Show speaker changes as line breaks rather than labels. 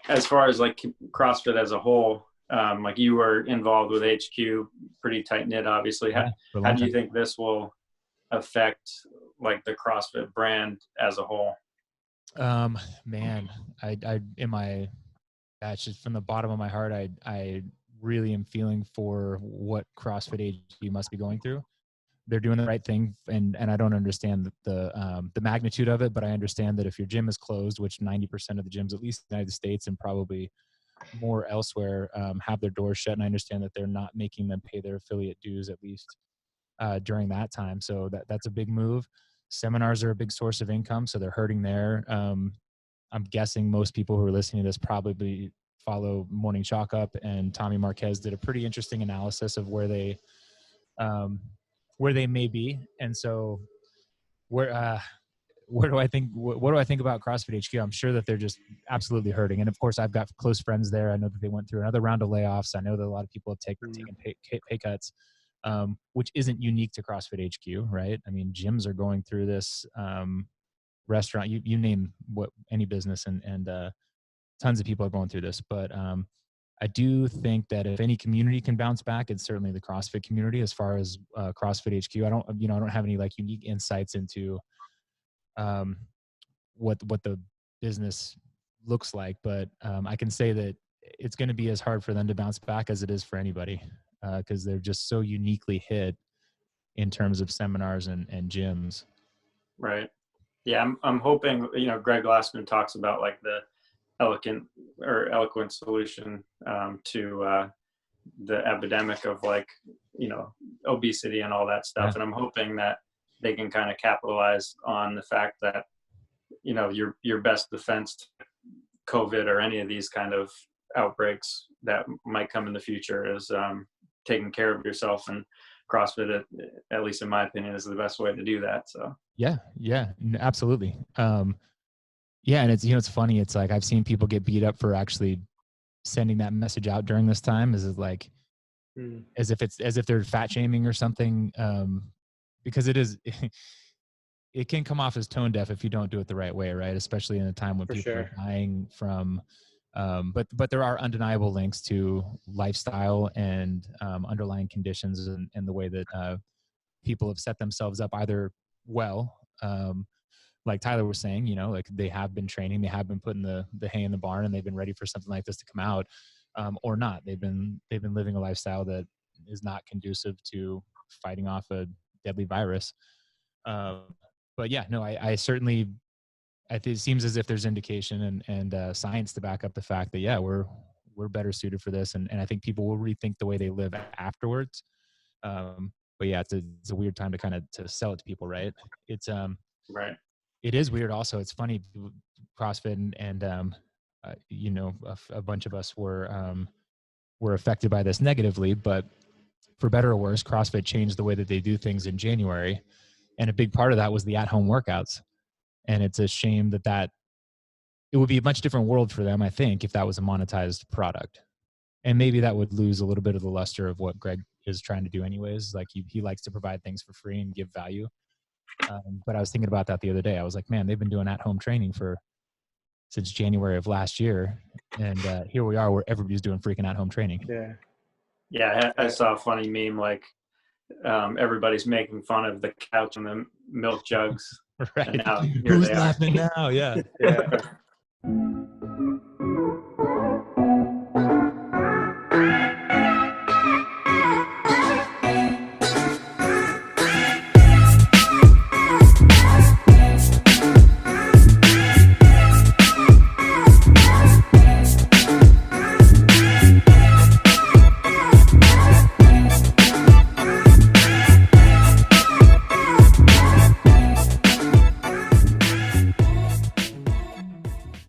as far as like CrossFit as a whole, like you were involved with HQ, pretty tight knit, obviously.
Yeah,
How do you think this will affect like the CrossFit brand as a whole?
Man, that's just from the bottom of my heart. I really am feeling for what CrossFit HQ must be going through. They're doing the right thing, and I don't understand the magnitude of it, but I understand that if your gym is closed, which 90% of the gyms, at least in the United States and probably more elsewhere, have their doors shut, and I understand that they're not making them pay their affiliate dues, at least during that time. So that's a big move. Seminars are a big source of income, so they're hurting there. I'm guessing most people who are listening to this probably follow Morning Chalk Up, and Tommy Marquez did a pretty interesting analysis of where they may be. And so what do I think about CrossFit HQ? I'm sure that they're just absolutely hurting. And of course, I've got close friends there. I know that they went through another round of layoffs. I know that a lot of people have taken pay cuts, which isn't unique to CrossFit HQ, right? I mean, gyms are going through this, restaurant, you name any business, and tons of people are going through this. But I do think that if any community can bounce back, it's certainly the CrossFit community. As far as CrossFit HQ, I don't have any like unique insights into what the business looks like, but I can say that it's going to be as hard for them to bounce back as it is for anybody, because they're just so uniquely hit in terms of seminars and gyms.
Right. Yeah, I'm hoping, Greg Glassman talks about like the eloquent solution to the epidemic of like, obesity and all that stuff. Yeah. And I'm hoping that they can kind of capitalize on the fact that, your best defense to COVID or any of these kind of outbreaks that might come in the future is taking care of yourself, and CrossFit, at least in my opinion, is the best way to do that. So
yeah, absolutely. Yeah, and it's funny. It's like I've seen people get beat up for actually sending that message out during this time. Is it like as if they're fat shaming or something? Because it is. It can come off as tone deaf if you don't do it the right way, right? Especially in a time when people are dying from. But there are undeniable links to lifestyle and underlying conditions and the way that people have set themselves up either well, like Tyler was saying, like they have been training, they have been putting the hay in the barn, and they've been ready for something like this to come out, or not. They've been living a lifestyle that is not conducive to fighting off a deadly virus. But yeah, no, I certainly. It seems as if there's indication and science to back up the fact that, yeah, we're better suited for this. And I think people will rethink the way they live afterwards. But yeah, it's a weird time to kind of to sell it to people, right? It's
right.
It is weird. Also, it's funny, CrossFit and a bunch of us were affected by this negatively, but for better or worse, CrossFit changed the way that they do things in January. And a big part of that was the at-home workouts. And it's a shame that it would be a much different world for them, I think, if that was a monetized product. And maybe that would lose a little bit of the luster of what Greg is trying to do anyways. Like he likes to provide things for free and give value. But I was thinking about that the other day. I was like, man, they've been doing at-home training since January of last year. And here we are where everybody's doing freaking at-home training.
Yeah. Yeah, I saw a funny meme, like everybody's making fun of the couch and the milk jugs.
Right. Who's laughing now? Yeah.
Yeah.